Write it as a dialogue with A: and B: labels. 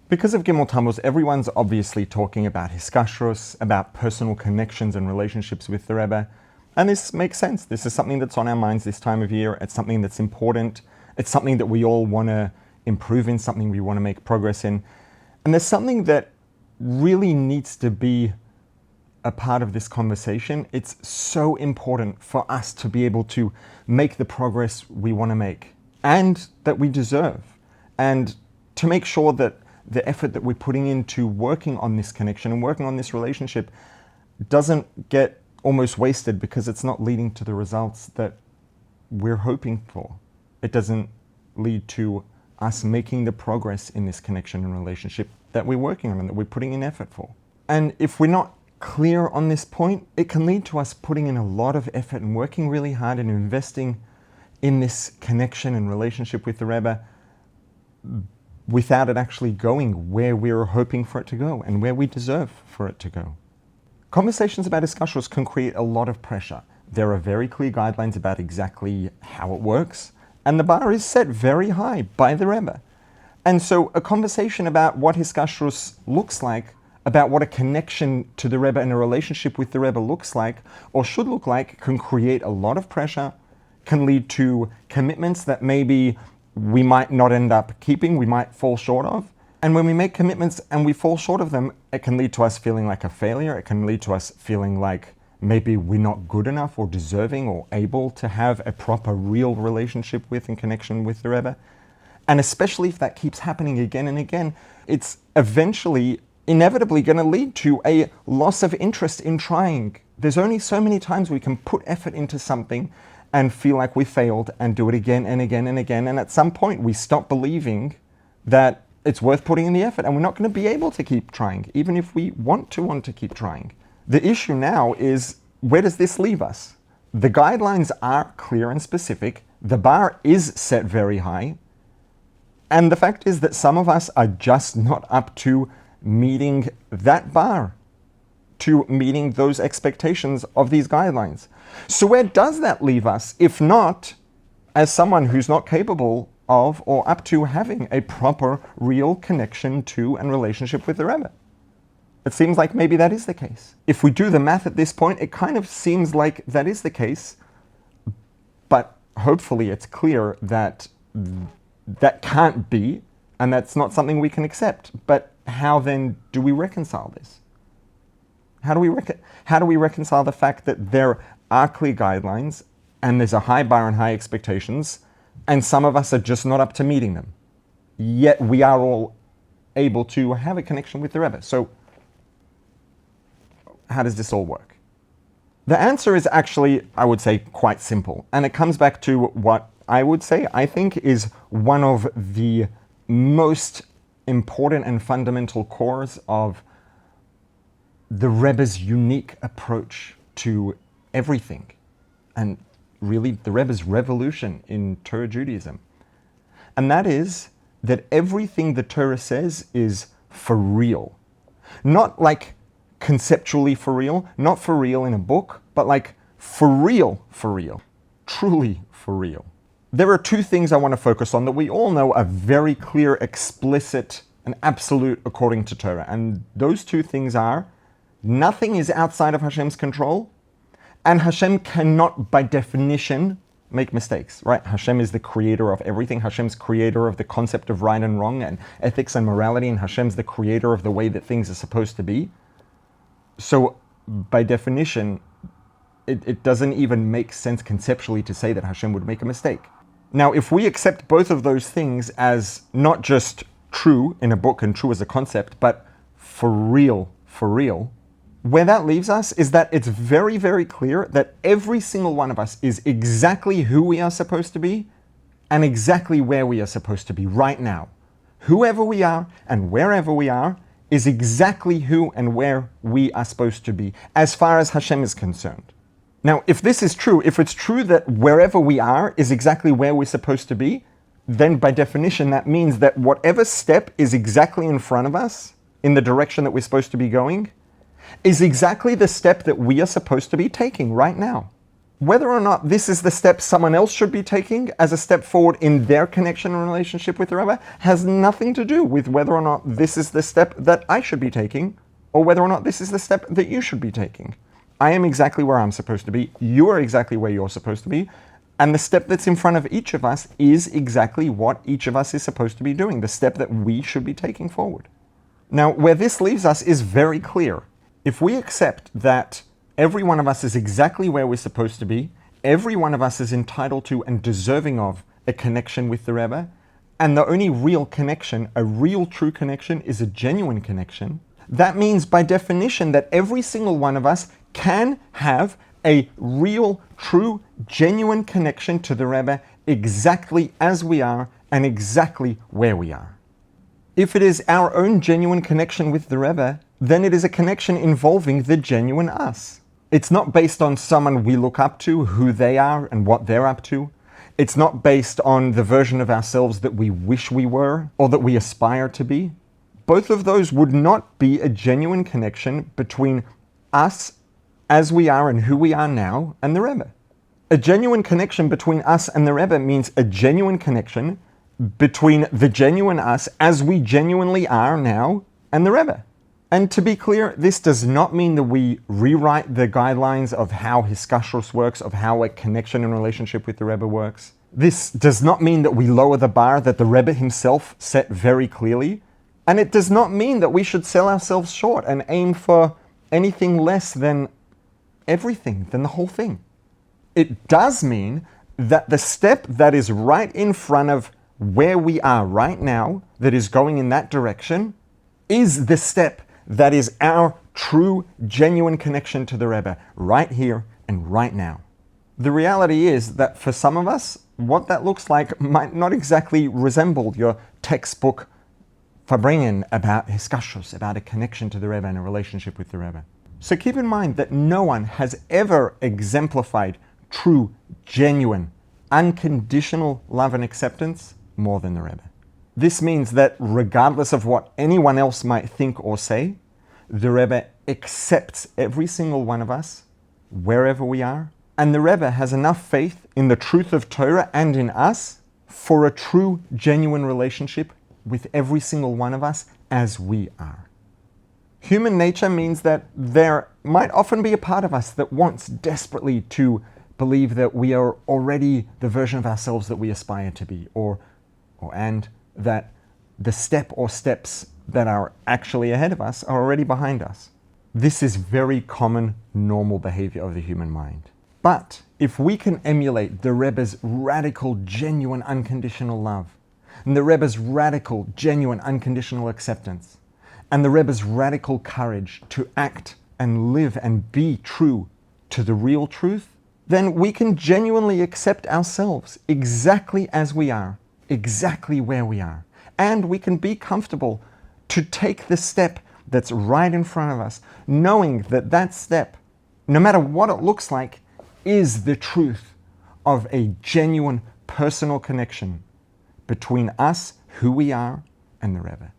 A: Because of Gimel Tammuz, everyone's obviously talking about hiskashrus, about personal connections and relationships with the Rebbe. And this makes sense. This is something that's on our minds this time of year. It's something that's important. It's something that we all want to improve in, something we want to make progress in. And there's something that really needs to be a part of this conversation. It's so important for us to be able to make the progress we want to make and that we deserve. And to make sure that the effort that we're putting into working on this connection and working on this relationship doesn't get almost wasted because it's not leading to the results that we're hoping for. It doesn't lead to us making the progress in this connection and relationship that we're working on and that we're putting in effort for. And if we're not clear on this point, it can lead to us putting in a lot of effort and working really hard and investing in this connection and relationship with the Rebbe without it actually going where we're hoping for it to go and where we deserve for it to go. Conversations about hiskashrus can create a lot of pressure. There are very clear guidelines about exactly how it works, and the bar is set very high by the Rebbe. And so a conversation about what hiskashrus looks like, about what a connection to the Rebbe and a relationship with the Rebbe looks like, or should look like, can create a lot of pressure, can lead to commitments that maybe we might not end up keeping, we might fall short of. And when we make commitments and we fall short of them, it can lead to us feeling like a failure. It can lead to us feeling like maybe we're not good enough or deserving or able to have a proper, real relationship with and connection with the Rebbe. And especially if that keeps happening again and again, it's eventually, inevitably going to lead to a loss of interest in trying. There's only so many times we can put effort into something and feel like we failed and do it again and again and again. And at some point we stop believing that it's worth putting in the effort and we're not going to be able to keep trying, even if we want to keep trying. The issue now is, where does this leave us? The guidelines are clear and specific. The bar is set very high. And the fact is that some of us are just not up to meeting that bar, to meeting those expectations of these guidelines. So where does that leave us, if not as someone who's not capable of or up to having a proper, real connection to and relationship with the Rebbe? It seems like maybe that is the case. If we do the math at this point, it kind of seems like that is the case, but hopefully it's clear that that can't be, and that's not something we can accept. But how then do we reconcile this? How do we reconcile the fact that there are clear guidelines and there's a high bar and high expectations, and some of us are just not up to meeting them, yet we are all able to have a connection with the Rebbe? So how does this all work? The answer is actually, I would say, quite simple. And it comes back to what I would say, I think, is one of the most important and fundamental cores of the Rebbe's unique approach to everything. And really the Rebbe's revolution in Torah Judaism. And that is that everything the Torah says is for real. Not like conceptually for real, not for real in a book, but like for real, truly for real. There are two things I want to focus on that we all know are very clear, explicit, and absolute according to Torah. And those two things are, nothing is outside of Hashem's control, and Hashem cannot, by definition, make mistakes, right? Hashem is the creator of everything. Hashem's creator of the concept of right and wrong and ethics and morality, and Hashem's the creator of the way that things are supposed to be. So, by definition, it doesn't even make sense conceptually to say that Hashem would make a mistake. Now, if we accept both of those things as not just true in a book and true as a concept, but for real, where that leaves us is that it's very, very clear that every single one of us is exactly who we are supposed to be and exactly where we are supposed to be right now. Whoever we are and wherever we are is exactly who and where we are supposed to be, as far as Hashem is concerned. Now, if this is true, if it's true that wherever we are is exactly where we're supposed to be, then by definition that means that whatever step is exactly in front of us, in the direction that we're supposed to be going, is exactly the step that we are supposed to be taking right now. Whether or not this is the step someone else should be taking as a step forward in their connection and relationship with the Rebbe has nothing to do with whether or not this is the step that I should be taking or whether or not this is the step that you should be taking. I am exactly where I'm supposed to be. You are exactly where you're supposed to be. And the step that's in front of each of us is exactly what each of us is supposed to be doing, the step that we should be taking forward. Now, where this leaves us is very clear. If we accept that every one of us is exactly where we're supposed to be, every one of us is entitled to and deserving of a connection with the Rebbe, and the only real connection, a real true connection, is a genuine connection, that means by definition that every single one of us can have a real, true, genuine connection to the Rebbe exactly as we are and exactly where we are. If it is our own genuine connection with the Rebbe, then it is a connection involving the genuine us. It's not based on someone we look up to, who they are and what they're up to. It's not based on the version of ourselves that we wish we were or that we aspire to be. Both of those would not be a genuine connection between us as we are and who we are now and the Rebbe. A genuine connection between us and the Rebbe means a genuine connection between the genuine us as we genuinely are now and the Rebbe. And to be clear, this does not mean that we rewrite the guidelines of how Hiskashrus works, of how a connection and relationship with the Rebbe works. This does not mean that we lower the bar that the Rebbe himself set very clearly. And it does not mean that we should sell ourselves short and aim for anything less than everything, than the whole thing. It does mean that the step that is right in front of where we are right now, that is going in that direction, is the step that is our true, genuine connection to the Rebbe, right here and right now. The reality is that for some of us, what that looks like might not exactly resemble your textbook Farbringen about Hiskashrus, about a connection to the Rebbe and a relationship with the Rebbe. So keep in mind that no one has ever exemplified true, genuine, unconditional love and acceptance more than the Rebbe. This means that regardless of what anyone else might think or say, the Rebbe accepts every single one of us, wherever we are, and the Rebbe has enough faith in the truth of Torah and in us for a true, genuine relationship with every single one of us as we are. Human nature means that there might often be a part of us that wants desperately to believe that we are already the version of ourselves that we aspire to be, and that the step or steps that are actually ahead of us are already behind us. This is very common, normal behavior of the human mind. But if we can emulate the Rebbe's radical, genuine, unconditional love, and the Rebbe's radical, genuine, unconditional acceptance, and the Rebbe's radical courage to act and live and be true to the real truth, then we can genuinely accept ourselves exactly as we are, exactly where we are. And we can be comfortable to take the step that's right in front of us, knowing that that step, no matter what it looks like, is the truth of a genuine personal connection between us, who we are, and the Rebbe.